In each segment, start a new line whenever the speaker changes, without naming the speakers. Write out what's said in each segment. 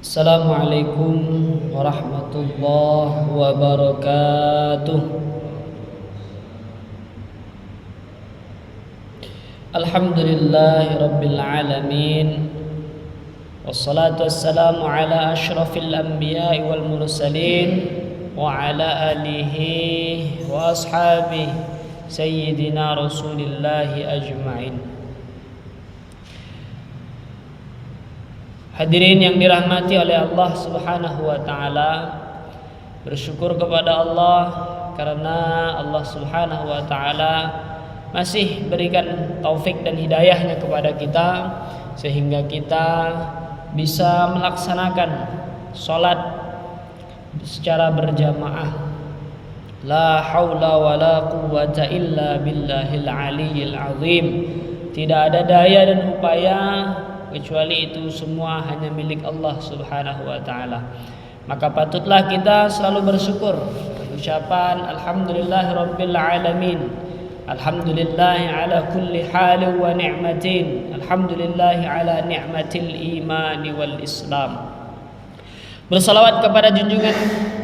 Assalamualaikum warahmatullahi wabarakatuh. Alhamdulillahi rabbil alamin. Wassalatu wassalamu ala ashrafil anbiya'i wal mursalin wa ala alihi wa ashabihi sayyidina rasulillahi ajma'in. Hadirin yang dirahmati oleh Allah Subhanahu wa taala, bersyukur kepada Allah karena Allah Subhanahu wa taala masih berikan taufik dan hidayahnya kepada kita sehingga kita bisa melaksanakan salat secara berjamaah. La haula wala quwwata illa billahil aliyyil azim. Tidak ada daya dan upaya kecuali itu semua hanya milik Allah Subhanahu wa taala. Maka patutlah kita selalu bersyukur. Ucapan alhamdulillahirabbil alamin. Alhamdulillah ala kulli halin wa ni'matin. Alhamdulillah ala ni'matil iman wal Islam. Bersalawat kepada junjungan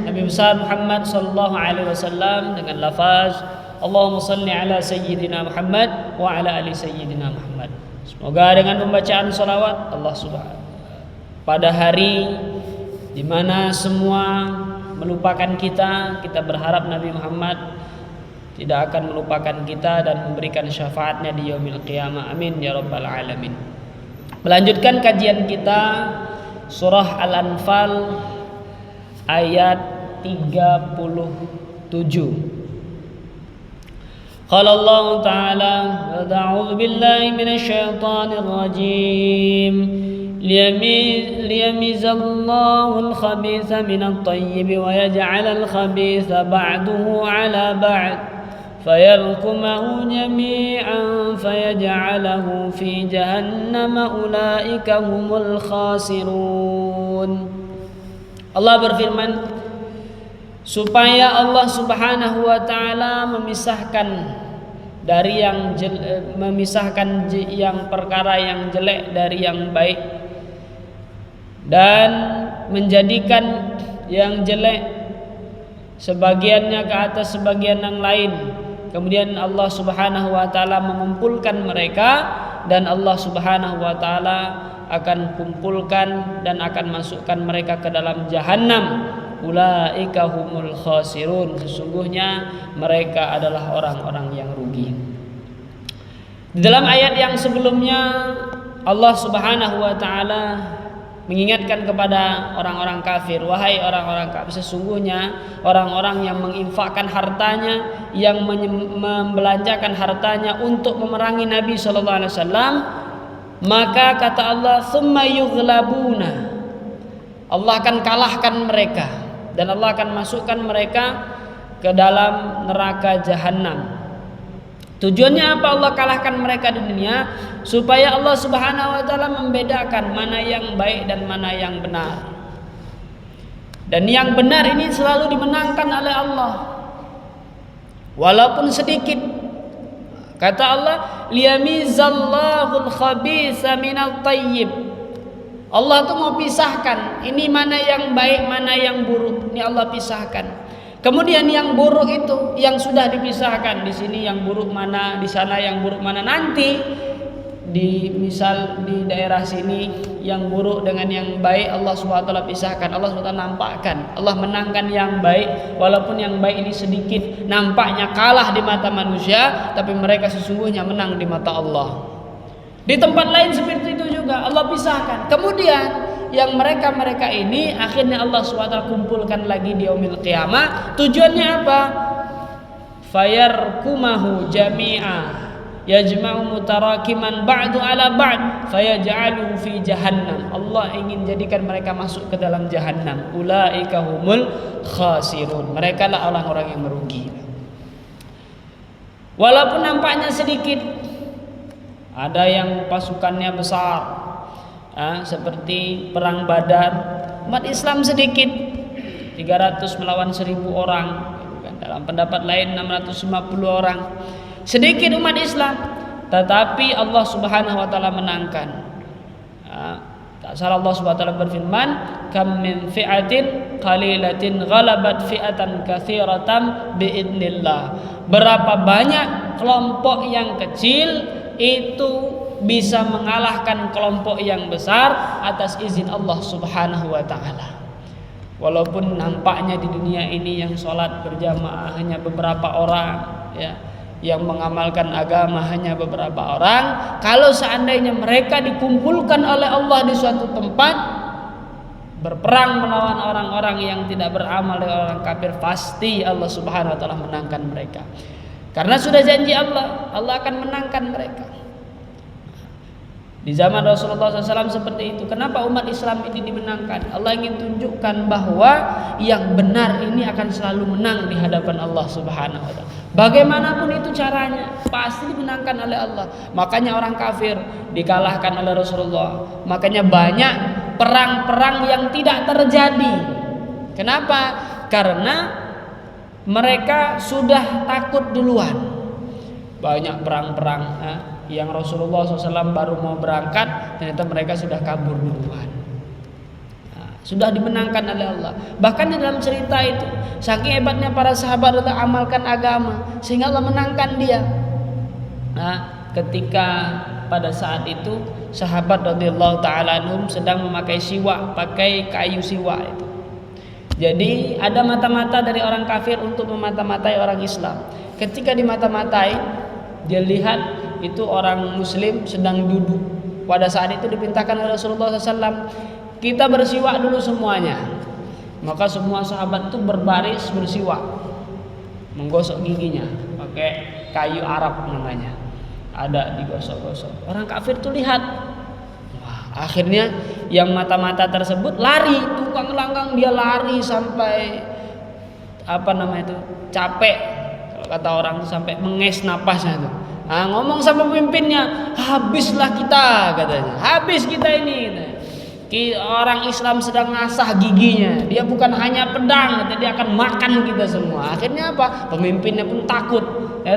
Nabi besar Muhammad sallallahu alaihi wasallam dengan lafaz Allahumma salli ala sayyidina Muhammad wa ala ali sayyidina Muhammad. Semoga dengan pembacaan salawat Allah Subhanahu pada hari di mana semua melupakan kita berharap Nabi Muhammad tidak akan melupakan kita dan memberikan syafaatnya di yaumil qiyamah. Amin ya rabbal alamin. Melanjutkan kajian kita surah Al-Anfal ayat 37. قال الله تعالى أعوذ بالله من الشيطان الرجيم ليميز الله الخبيث من الطيب ويجعل الخبيث بعده على بعد فيركمه جميعا فيجعله في جهنم أولئك هم الخاسرون. Allah berfirman, supaya Allah Subhanahu wa taala memisahkan yang perkara yang jelek dari yang baik dan menjadikan yang jelek sebagiannya ke atas sebagian yang lain. Kemudian Allah Subhanahu wa taala mengumpulkan mereka dan Allah Subhanahu wa taala akan kumpulkan dan akan masukkan mereka ke dalam jahanam. Ulaika humul khasirun. Sesungguhnya mereka adalah orang-orang yang rugi. Di dalam ayat yang sebelumnya Allah Subhanahu wa taala mengingatkan kepada orang-orang kafir, wahai orang-orang kafir, sesungguhnya orang-orang yang menginfakkan hartanya, yang membelanjakan hartanya untuk memerangi Nabi sallallahu alaihi wasallam, maka kata Allah, "Tsumma yughlabuna." Allah akan kalahkan mereka dan Allah akan masukkan mereka ke dalam neraka jahanam. Tujuannya apa Allah kalahkan mereka di dunia? Supaya Allah Subhanahu wa taala membedakan mana yang baik dan mana yang benar. Dan yang benar ini selalu dimenangkan oleh Allah. Walaupun sedikit. Kata Allah, liyamizallahu al-khabitha minat tayyib. Allah tuh mau pisahkan ini mana yang baik, mana yang buruk. Ini Allah pisahkan. Kemudian yang buruk itu yang sudah dipisahkan, di sini yang buruk mana, di sana yang buruk mana. Nanti misal di daerah sini yang buruk dengan yang baik Allah Subhanahu wa taala pisahkan. Allah Subhanahu wa taala nampakkan, Allah menangkan yang baik walaupun yang baik ini sedikit, nampaknya kalah di mata manusia, tapi mereka sesungguhnya menang di mata Allah. Di tempat lain seperti itu juga Allah pisahkan. Kemudian yang mereka ini akhirnya Allah SWT kumpulkan lagi di yaumil qiyamah. Tujuannya apa? Fayarkumahu jami'a yajma'u mutarakiman ba'du ala ba'd fayaj'aluhu fi jahannam. Allah ingin jadikan mereka masuk ke dalam jahannam. Ulaika humul khasirun. Mereka lah orang-orang yang merugi. Walaupun nampaknya sedikit, ada yang pasukannya besar, seperti perang Badar. Umat Islam sedikit, 300 melawan 1000 orang. Dalam pendapat lain 650 orang. Sedikit umat Islam, tetapi Allah Subhanahu wa taala menangkan. Tak salah Allah Subhanahu wa taala berfirman, "Kam min fi'atin qalilatin ghalabat fi'atan katsiratan biidznillah." Berapa banyak kelompok yang kecil itu bisa mengalahkan kelompok yang besar atas izin Allah Subhanahu wa taala. Walaupun nampaknya di dunia ini yang sholat berjamaah hanya beberapa orang, ya, yang mengamalkan agama hanya beberapa orang, kalau seandainya mereka dikumpulkan oleh Allah di suatu tempat berperang melawan orang-orang yang tidak beramal dengan orang kafir, pasti Allah Subhanahu wa taala menangkan mereka. Karena sudah janji Allah, Allah akan menangkan mereka. Di zaman Rasulullah SAW seperti itu. Kenapa umat Islam ini dimenangkan? Allah ingin tunjukkan bahwa yang benar ini akan selalu menang di hadapan Allah Subhanahu wa taala. Bagaimanapun itu caranya, pasti dimenangkan oleh Allah. Makanya orang kafir dikalahkan oleh Rasulullah. Makanya banyak perang-perang yang tidak terjadi. Kenapa? Karena mereka sudah takut duluan. Banyak perang-perang yang Rasulullah SAW baru mau berangkat, ternyata mereka sudah kabur duluan. Sudah dimenangkan oleh Allah. Bahkan di dalam cerita itu, saking hebatnya para sahabat untuk amalkan agama, sehingga Allah menangkan dia. Ketika pada saat itu sahabat radhiyallahu taala anhum sedang memakai siwak, pakai kayu siwak itu. Jadi ada mata-mata dari orang kafir untuk memata-matai orang Islam. Ketika dimata-matai, dia lihat itu orang Muslim sedang duduk. Pada saat itu diperintahkan oleh Rasulullah SAW, kita bersiwak dulu semuanya. Maka semua sahabat itu berbaris bersiwak, menggosok giginya pakai kayu Arab namanya. Ada digosok-gosok. Orang kafir tuh lihat. Wah, akhirnya yang mata-mata tersebut lari, tukang langgang dia lari sampai capek. Kalau kata orang itu sampai menges napasnya tuh. Ngomong sama pemimpinnya, habislah kita, katanya. Habis kita ini. Orang Islam sedang ngasah giginya. Dia bukan hanya pedang, dia akan makan kita semua. Akhirnya apa? Pemimpinnya pun takut.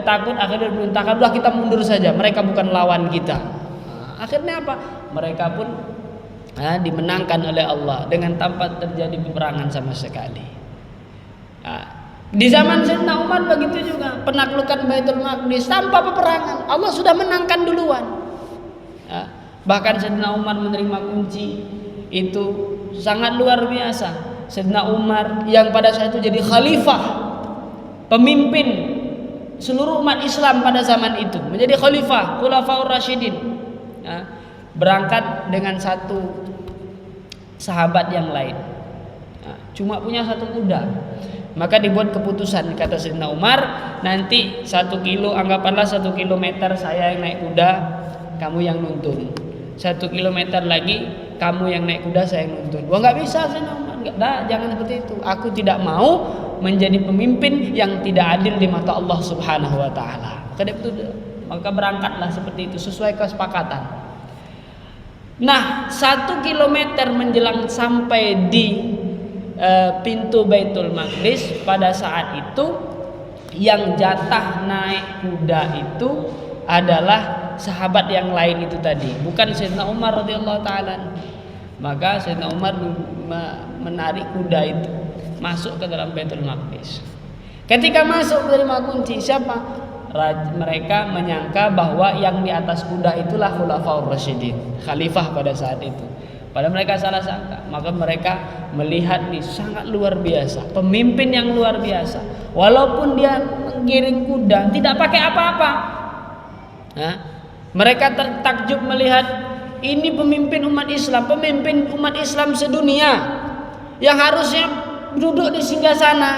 Takut, akhirnya diperintahkan, udah kita mundur saja. Mereka bukan lawan kita. Akhirnya apa? Mereka pun dimenangkan oleh Allah dengan tanpa terjadi peperangan sama sekali. Di zaman Sayyidina Umar begitu juga, penaklukan Baitul Maqdis tanpa peperangan, Allah sudah menangkan duluan. Bahkan Sayyidina Umar menerima kunci itu sangat luar biasa. Sayyidina Umar yang pada saat itu jadi khalifah, pemimpin seluruh umat Islam pada zaman itu, menjadi khalifah, Khulafaur Rasyidin, berangkat dengan satu sahabat yang lain, cuma punya satu kuda. Maka dibuat keputusan, kata Sayyidina Umar, nanti 1 kilo, anggaplah 1 kilometer saya yang naik kuda, kamu yang nuntun. 1 kilometer lagi kamu yang naik kuda, saya yang nuntun. Wah, nggak bisa Sayyidina Umar, jangan seperti itu. Aku tidak mau menjadi pemimpin yang tidak adil di mata Allah Subhanahu wa taala. Maka berangkatlah seperti itu sesuai kesepakatan. Nah, 1 kilometer menjelang sampai di pintu Baitul Maqdis, pada saat itu yang jatah naik kuda itu adalah sahabat yang lain itu tadi, bukan Sayyidina Umar radhiyallahu taala. Maka Sayyidina Umar menarik kuda itu masuk ke dalam Baitul Maqdis. Ketika masuk menerima kunci, siapa? Mereka menyangka bahwa yang di atas kuda itulah Khulafaur Rasyidin, khalifah pada saat itu. Padahal mereka salah sangka. Maka mereka melihat nih sangat luar biasa, pemimpin yang luar biasa. Walaupun dia menggiring kuda tidak pakai apa-apa, mereka tertakjub melihat ini pemimpin umat Islam sedunia yang harusnya duduk di singgasana,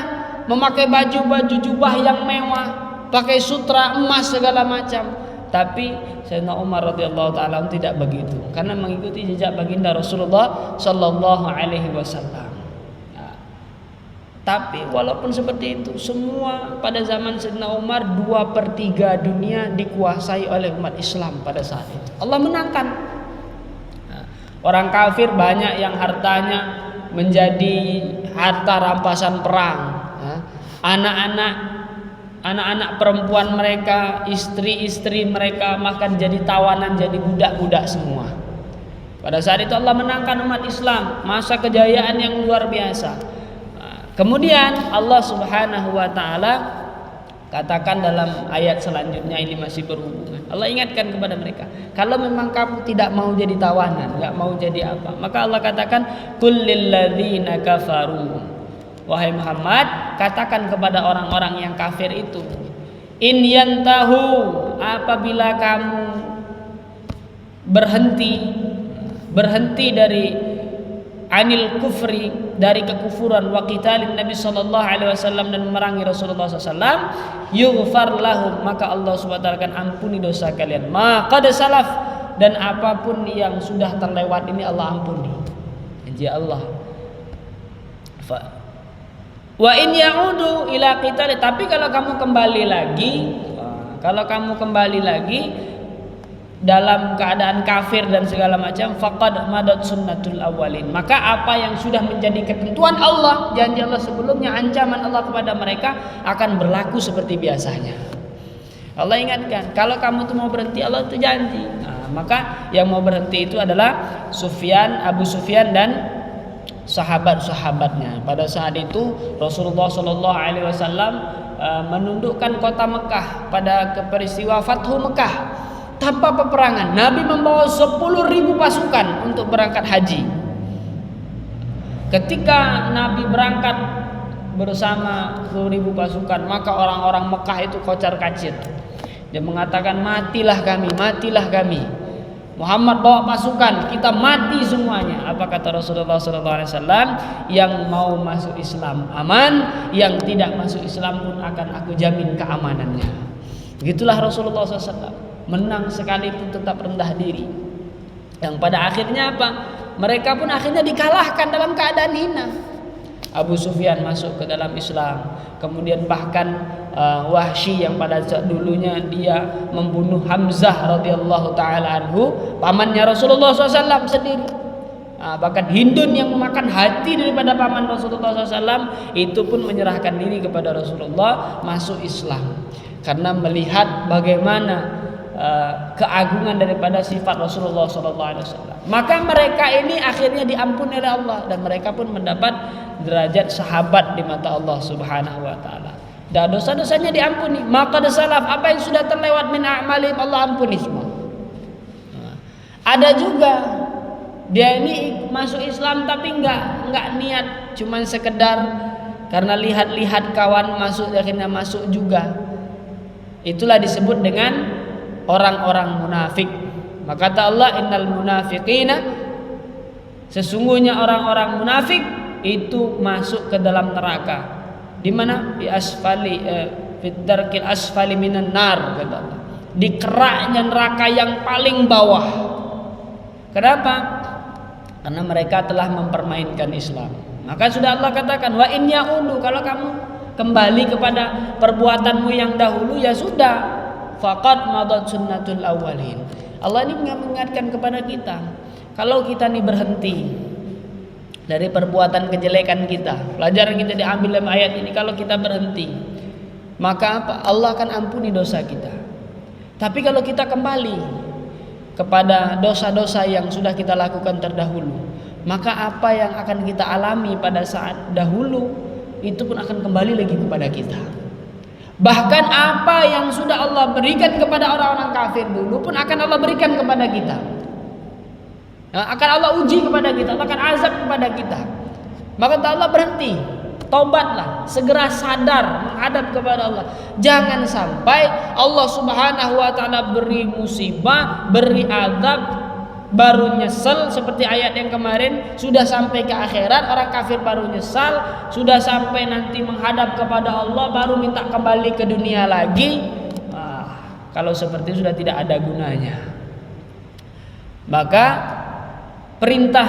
memakai baju jubah yang mewah, pakai sutra emas segala macam. Tapi Sayyidina Umar radhiyallahu taala tidak begitu, karena mengikuti jejak baginda Rasulullah sallallahu alaihi wasallam. Tapi walaupun seperti itu, semua pada zaman Sayyidina Umar 2/3 dunia dikuasai oleh umat Islam pada saat itu. Allah menangkan. Orang kafir banyak yang hartanya menjadi harta rampasan perang. Anak-anak perempuan mereka, istri-istri mereka makan jadi tawanan, jadi budak-budak semua. Pada saat itu Allah menangkan umat Islam, masa kejayaan yang luar biasa. Kemudian Allah Subhanahu wa taala katakan dalam ayat selanjutnya, ini masih berhubungan. Allah ingatkan kepada mereka, kalau memang kamu tidak mau jadi tawanan, enggak mau jadi apa, maka Allah katakan qul lil ladzina kafaru, wahai Muhammad, katakan kepada orang-orang yang kafir itu, in yantahu, apabila kamu berhenti dari anil kufri, dari kekufuran, wa qitalin Nabi sallallahu alaihi wasallam, dan memerangi Rasulullah sallallahu, yughfar lahum, maka Allah Subhanahu wa taala akan ampuni dosa kalian, ma qad salaf, dan apapun yang sudah terlewat ini Allah ampuni. Janji Allah. Wa in ya'udu ila qital, tapi kalau kamu kembali lagi dalam keadaan kafir dan segala macam, faqad madat sunnatul awwalin, maka apa yang sudah menjadi ketentuan Allah, janji Allah sebelumnya, ancaman Allah kepada mereka akan berlaku seperti biasanya. Allah ingatkan, kalau kamu tuh mau berhenti, Allah itu janji. Maka yang mau berhenti itu adalah Abu Sufyan dan sahabat-sahabatnya. Pada saat itu Rasulullah Shallallahu Alaihi Wasallam menundukkan kota Mekah pada peristiwa Fathu Mekah. Tanpa peperangan, Nabi membawa 10.000 pasukan untuk berangkat haji. Ketika Nabi berangkat bersama 10.000 pasukan, maka orang-orang Mekah itu kocar-kacir. Dia mengatakan, matilah kami. Muhammad bawa pasukan, kita mati semuanya. Apa kata Rasulullah SAW? Yang mau masuk Islam aman, yang tidak masuk Islam pun akan aku jamin keamanannya. Begitulah Rasulullah SAW. Menang sekalipun tetap rendah diri. Yang pada akhirnya apa? Mereka pun akhirnya dikalahkan dalam keadaan hina. Abu Sufyan masuk ke dalam Islam. Kemudian bahkan Wahsy yang pada saat dulunya dia membunuh Hamzah radhiyallahu taala anhu, pamannya Rasulullah SAW sendiri. Bahkan Hindun yang memakan hati daripada paman Rasulullah SAW itu pun menyerahkan diri kepada Rasulullah, masuk Islam karena melihat bagaimana keagungan daripada sifat Rasulullah SAW. Maka mereka ini akhirnya diampuni oleh Allah, dan mereka pun mendapat derajat sahabat di mata Allah Subhanahu wa taala. Dan dosa-dosanya diampuni. Maka salaf, apa yang sudah terlewat min a'malim, Allah ampuni semua. Ada juga dia ini masuk Islam tapi enggak niat, cuman sekedar karena lihat-lihat kawan masuk akhirnya masuk juga. Itulah disebut dengan orang-orang munafik. Maka kata Allah, innal munafiqina, sesungguhnya orang-orang munafik itu masuk ke dalam neraka. Di mana? Di asfali fit darkil asfali minan nar, kata Allah. Di keraknya neraka yang paling bawah. Kenapa? Karena mereka telah mempermainkan Islam. Maka sudah Allah katakan, wa in ya'udu, kalau kamu kembali kepada perbuatanmu yang dahulu, ya sudah, faqad madat sunnatul awwalin. Allah ini mengingatkan kepada kita, kalau kita ini berhenti dari perbuatan kejelekan kita, pelajaran kita diambil dalam ayat ini, kalau kita berhenti, maka apa? Allah akan ampuni dosa kita. Tapi kalau kita kembali kepada dosa-dosa yang sudah kita lakukan terdahulu, maka apa yang akan kita alami pada saat dahulu itu pun akan kembali lagi kepada kita. Bahkan apa yang sudah Allah berikan kepada orang-orang kafir dulu pun akan Allah berikan kepada kita. Akan Allah uji kepada kita, Allah akan azab kepada kita. Maka Allah berhenti, taubatlah, segera sadar, menghadap kepada Allah. Jangan sampai Allah Subhanahu wa taala beri musibah, beri azab, baru nyesel seperti ayat yang kemarin, sudah sampai ke akhirat orang kafir baru nyesal, sudah sampai nanti menghadap kepada Allah baru minta kembali ke dunia lagi. Kalau seperti itu sudah tidak ada gunanya. Maka perintah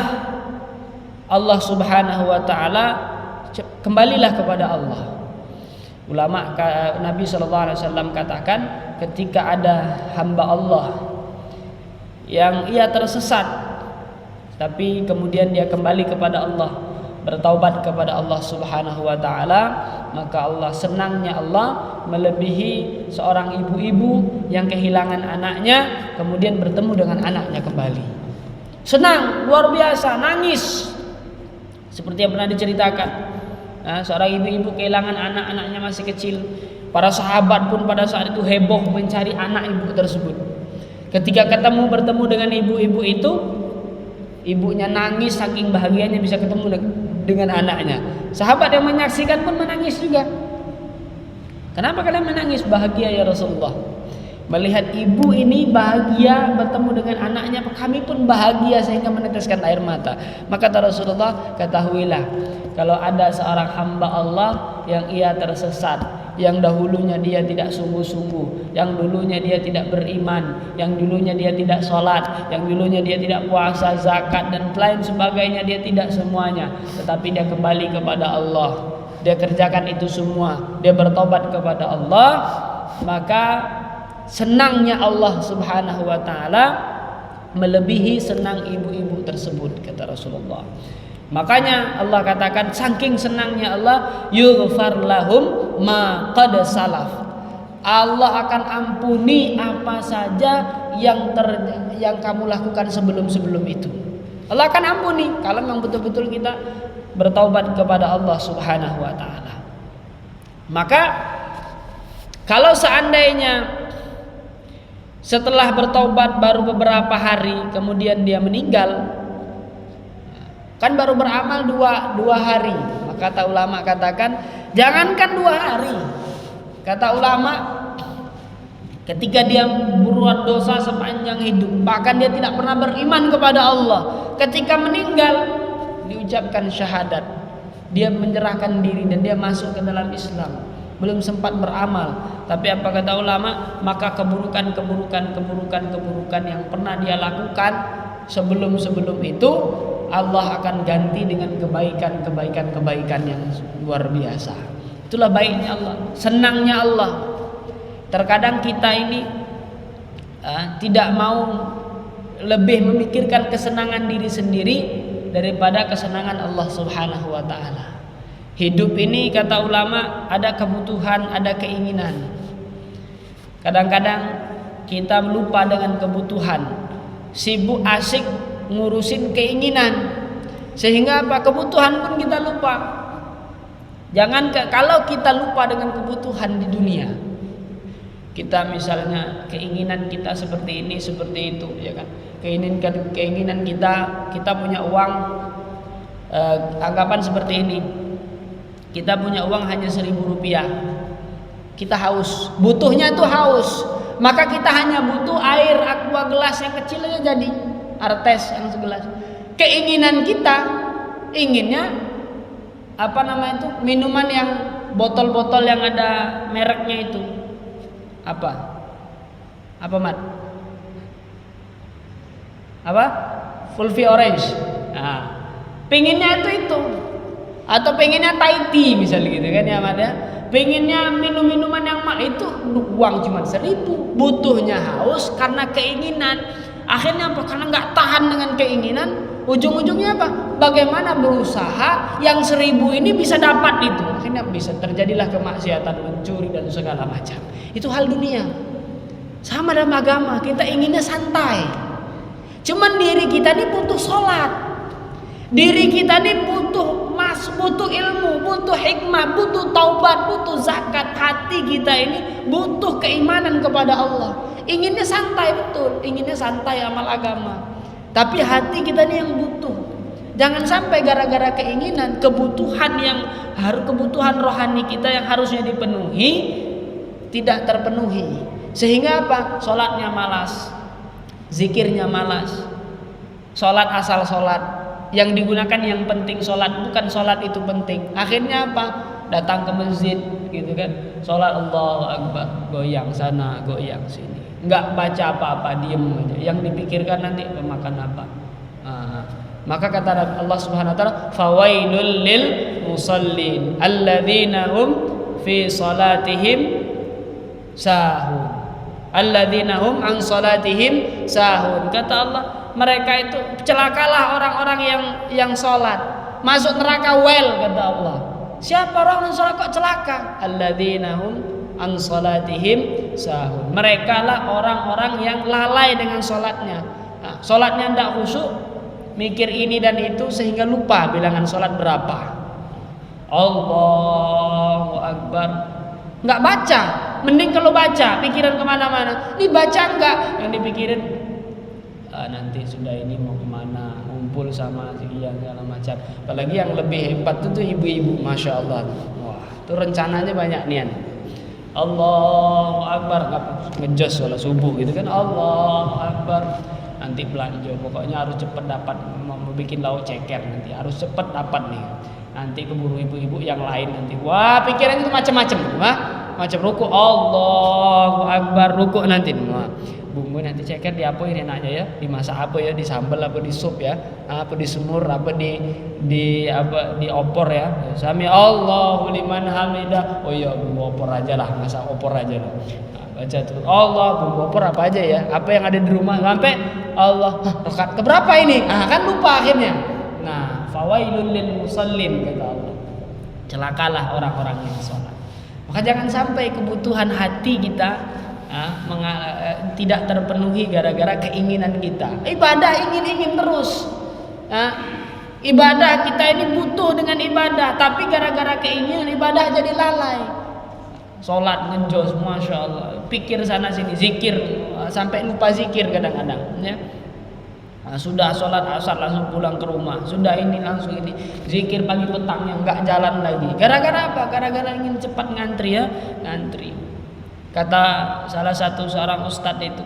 Allah Subhanahu wa taala, kembalilah kepada Allah. Ulama Nabi sallallahu alaihi wasallam katakan, ketika ada hamba Allah yang ia tersesat tapi kemudian dia kembali kepada Allah, bertaubat kepada Allah Subhanahu wa taala, maka Allah, senangnya Allah melebihi seorang ibu-ibu yang kehilangan anaknya kemudian bertemu dengan anaknya kembali. senang luar biasa, nangis seperti yang pernah diceritakan. Seorang ibu-ibu kehilangan anak-anaknya masih kecil. Para sahabat pun pada saat itu heboh mencari anak ibu tersebut. Ketika bertemu dengan ibu-ibu itu, ibunya nangis saking bahagianya bisa ketemu dengan anaknya. Sahabat yang menyaksikan pun menangis juga. Kenapa kalian menangis? Bahagia ya Rasulullah. Melihat ibu ini bahagia bertemu dengan anaknya, kami pun bahagia sehingga meneteskan air mata. Maka kata Rasulullah, ketahuilah kalau ada seorang hamba Allah yang ia tersesat, yang dahulunya dia tidak sungguh-sungguh, yang dulunya dia tidak beriman, yang dulunya dia tidak sholat, yang dulunya dia tidak puasa, zakat dan lain sebagainya, dia tidak semuanya, tetapi dia kembali kepada Allah, dia kerjakan itu semua, dia bertobat kepada Allah, maka senangnya Allah Subhanahu wa taala melebihi senang ibu-ibu tersebut, kata Rasulullah. Makanya Allah katakan saking senangnya Allah, yughfar lahum ma qad salaf. Allah akan ampuni apa saja yang kamu lakukan sebelum-sebelum itu. Allah akan ampuni kalau memang betul-betul kita bertaubat kepada Allah Subhanahu wa taala. Maka kalau seandainya setelah bertaubat baru beberapa hari kemudian dia meninggal, kan baru beramal dua hari, maka kata ulama katakan jangankan 2 hari, kata ulama ketika dia berbuat dosa sepanjang hidup, bahkan dia tidak pernah beriman kepada Allah, ketika meninggal diucapkan syahadat, dia menyerahkan diri dan dia masuk ke dalam Islam, belum sempat beramal, tapi apa kata ulama, maka keburukan yang pernah dia lakukan sebelum itu Allah akan ganti dengan kebaikan yang luar biasa. Itulah baiknya Allah, senangnya Allah. Terkadang kita ini tidak mau lebih memikirkan kesenangan diri sendiri daripada kesenangan Allah Subhanahu wa taala. Hidup ini kata ulama ada kebutuhan, ada keinginan. Kadang-kadang kita lupa dengan kebutuhan, sibuk asik ngurusin keinginan, sehingga apa, kebutuhan pun kita lupa. Jangan kalau kita lupa dengan kebutuhan di dunia, kita misalnya keinginan kita seperti ini seperti itu, ya kan, keinginan kita punya uang, anggapan seperti ini, kita punya uang hanya 1.000 rupiah, kita haus, butuhnya itu haus, maka kita hanya butuh air aqua gelas yang kecil aja jadi, artes yang segelas. Keinginan kita inginnya minuman yang botol-botol yang ada mereknya itu apa Mat? Fulvi orange. Pengennya itu atau pengennya Thai tea misalnya gitu kan ya Mat ya. Pengennya minuman yang itu uang cuma 1.000, butuhnya haus karena keinginan. Akhirnya apa? Karena nggak tahan dengan keinginan, ujung-ujungnya apa? Bagaimana berusaha yang 1.000 ini bisa dapat itu. Akhirnya bisa terjadilah kemaksiatan, mencuri dan segala macam. Itu hal dunia. Sama dalam agama, kita inginnya santai. Cuman diri kita ini butuh sholat, diri kita ini butuh ilmu, butuh hikmah, butuh taubat, butuh zakat. Hati kita ini butuh keimanan kepada Allah. Inginnya santai, betul, inginnya santai amal agama, tapi hati kita ini yang butuh. Jangan sampai gara-gara keinginan, kebutuhan rohani kita yang harusnya dipenuhi tidak terpenuhi, sehingga apa? Sholatnya malas, zikirnya malas, sholat asal sholat, yang digunakan yang penting sholat, bukan sholat itu penting. Akhirnya apa? Datang ke masjid gitu kan, sholat Allahu Akbar, goyang sana goyang sini, nggak baca apa-apa, diem aja. Yang dipikirkan nanti makan apa. Maka kata Allah Subhanahu wa taala, fawailul lil musallin alladzina hum fi salatihim sahun, alladzina hum an salatihim sahun. Kata Allah, mereka itu celakalah orang-orang yang sholat masuk neraka kata Allah. Siapa orang yang sholat kok celaka? Alladzina hum an salatihim sahun. Mereka lah orang-orang yang lalai dengan sholatnya. Sholatnya tidak khusyuk, mikir ini dan itu sehingga lupa bilangan sholat berapa. Allahu Akbar. Nggak baca. Mending kalau baca, pikiran kemana-mana. Ini baca enggak? Yang dipikirin nanti sudah ini mau kemana, ngumpul sama sekian segala macam. Apalagi yang lebih hebat itu ibu-ibu, masya Allah. Wah, itu rencananya banyak nian. Allahu Akbar, ngejos sholat subuh gitu kan. Allahu Akbar. Nanti belanja, pokoknya harus cepat dapat, mau bikin lauk ceker nanti harus cepat dapat nih. Nanti keburu ibu-ibu yang lain nanti. Wah, pikirannya itu macam-macam, wah, macam ruku, Allahu Akbar, ruku nanti. Wah, bumbu nanti ceker diapain enaknya ya? Dimasak apa ya? Di sambal apa di sup ya? Apa di semur apa di opor ya? Sami Allahu liman hamidah. Oh iya, bumbu opor aja lah, masak opor aja lah. Baca terus Allah, bumbu opor apa aja ya? Apa yang ada di rumah sampai Allah. Rakaat keberapa ini? Kan lupa akhirnya. Nah, fawailul lil musallin kata Allah. Celakalah orang-orang yang sholat. Maka jangan sampai kebutuhan hati kita tidak terpenuhi gara-gara keinginan kita. Ibadah ingin terus. Ibadah kita ini butuh dengan ibadah, tapi gara-gara keinginan ibadah jadi lalai. Sholat ngejos, masya Allah. Pikir sana sini, zikir sampai lupa zikir kadang-kadang. Ya. Sudah sholat asar langsung pulang ke rumah. Sudah ini langsung ini zikir pagi petangnya nggak jalan lagi. Gara-gara apa? Gara-gara ingin cepat ngantri ya, ngantri. Kata salah satu seorang ustadz itu,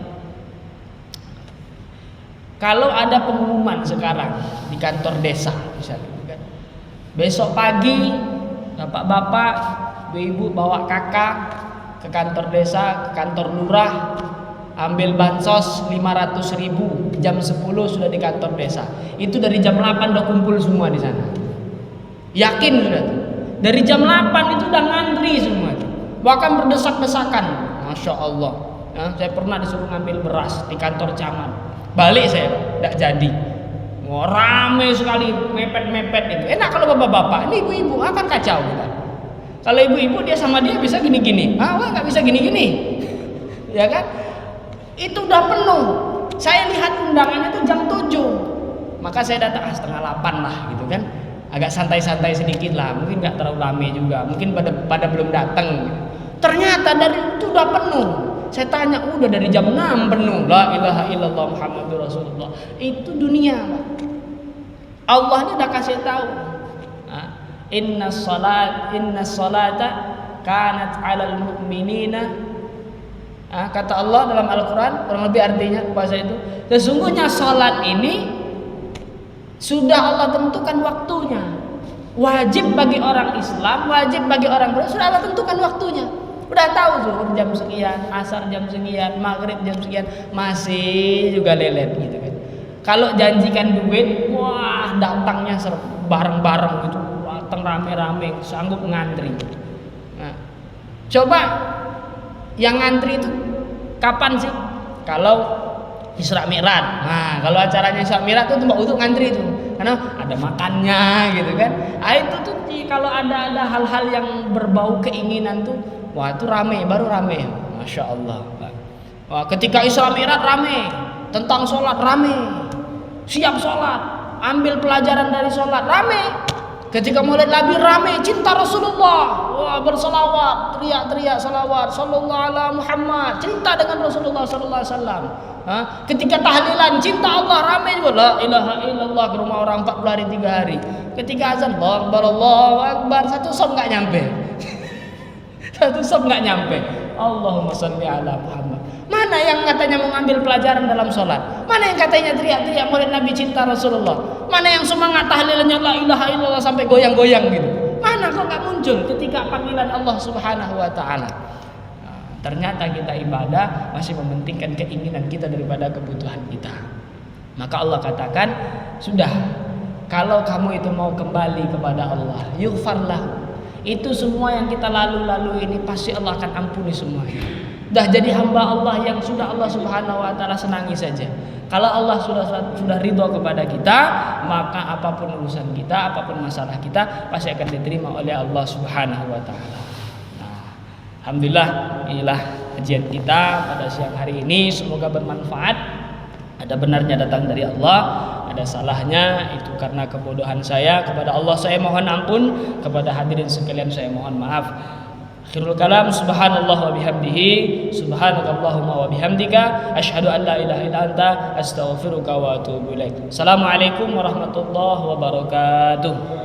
kalau ada pengumuman sekarang di kantor desa misalnya, besok pagi bapak-bapak, ibu-ibu bawa kakak ke kantor desa, ke kantor lurah, ambil bansos 500.000, jam 10 sudah di kantor desa. Itu dari jam 8 udah kumpul semua di sana. Yakin sudah tuh. Dari jam 8 itu udah ngantri semua tuh. Bahkan berdesak-desakan. Masya Allah. Saya pernah disuruh ngambil beras di kantor camat. Balik saya, tidak jadi. Wah, rame sekali, mepet-mepet itu. Enak kalau bapak-bapak, ini ibu-ibu akan kacau kita. Kalau ibu-ibu dia sama dia bisa gini-gini. Wah nggak bisa gini-gini. Ya kan? Itu udah penuh. Saya lihat undangannya itu jam 7. Maka saya datang setengah 8 lah gitu kan. Agak santai-santai sedikit lah. Mungkin nggak terlalu rame juga. Mungkin pada belum datang. Ternyata dari itu udah penuh. Saya tanya, udah dari jam 6 penuh. La ilaha illallah Muhammadur Rasulullah. Itu dunia, Pak. Allah ini udah kasih tahu. Inna salata kanat 'alal mu'minina. Kata Allah dalam Al-Quran, kurang lebih artinya bahasa itu, sesungguhnya salat ini sudah Allah tentukan waktunya. Wajib bagi orang Islam, wajib bagi orang Muslim, sudah Allah tentukan waktunya. Udah tahu zuhur jam sekian, asar jam sekian, maghrib jam sekian, masih juga lelet gitu kan. Kalau janjikan duit, wah datangnya bareng-bareng gitu, datang rame-rame, sanggup ngantri. Nah, coba yang ngantri itu kapan sih? Kalau Isra Mi'raj. Nah, kalau acaranya Isra Mi'raj itu untuk ngantri itu. Karena ada makannya gitu kan. Itu tuh kalau ada hal-hal yang berbau keinginan tuh, wah itu rame, baru rame. Masya Allah. Wah, ketika Isra Mi'raj rame, tentang sholat rame. Siap sholat, ambil pelajaran dari sholat rame. Ketika mulai Nabi rame, cinta Rasulullah, wah bersolawat, teriak-teriak salawat, sallallahu ala Muhammad, cinta dengan Rasulullah sallallahu alaihi wasallam. Ketika tahlilan, cinta Allah rame juga, la ilaha illallah ke rumah orang 40 hari 3 hari. Ketika azan, Allahu Akbar, satu sob nggak nyampe, satu sob nggak nyampe. Allahumma sholli ala Muhammad. Mana yang katanya mengambil pelajaran dalam sholat? Mana yang katanya teriak-teriak murid Nabi cinta Rasulullah? Mana yang semangat tahlilannya la ilaha illallah sampai goyang-goyang gitu? Mana kok nggak muncul ketika panggilan Allah Subhanahu wa taala? Ternyata kita ibadah masih mementingkan keinginan kita daripada kebutuhan kita. Maka Allah katakan, sudah, kalau kamu itu mau kembali kepada Allah, yughfarlah. Itu semua yang kita lalu ini pasti Allah akan ampuni semuanya. Dah jadi hamba Allah yang sudah Allah Subhanahu wa taala senangi saja. Kalau Allah sudah ridho kepada kita, maka apapun urusan kita, apapun masalah kita pasti akan diterima oleh Allah Subhanahu wa taala. Nah, alhamdulillah, inilah kajian kita pada siang hari ini, semoga bermanfaat. Ada benarnya datang dari Allah, ada salahnya itu karena kebodohan saya. Kepada Allah saya mohon ampun, kepada hadirin sekalian saya mohon maaf. Akhirul kalam, subhanallah wa bihamdihi, subhanakallahumma wa bihamdika, asyhadu an la ilaha illa anta, astaghfiruka wa atubu ilaik. Assalamualaikum warahmatullahi wabarakatuh.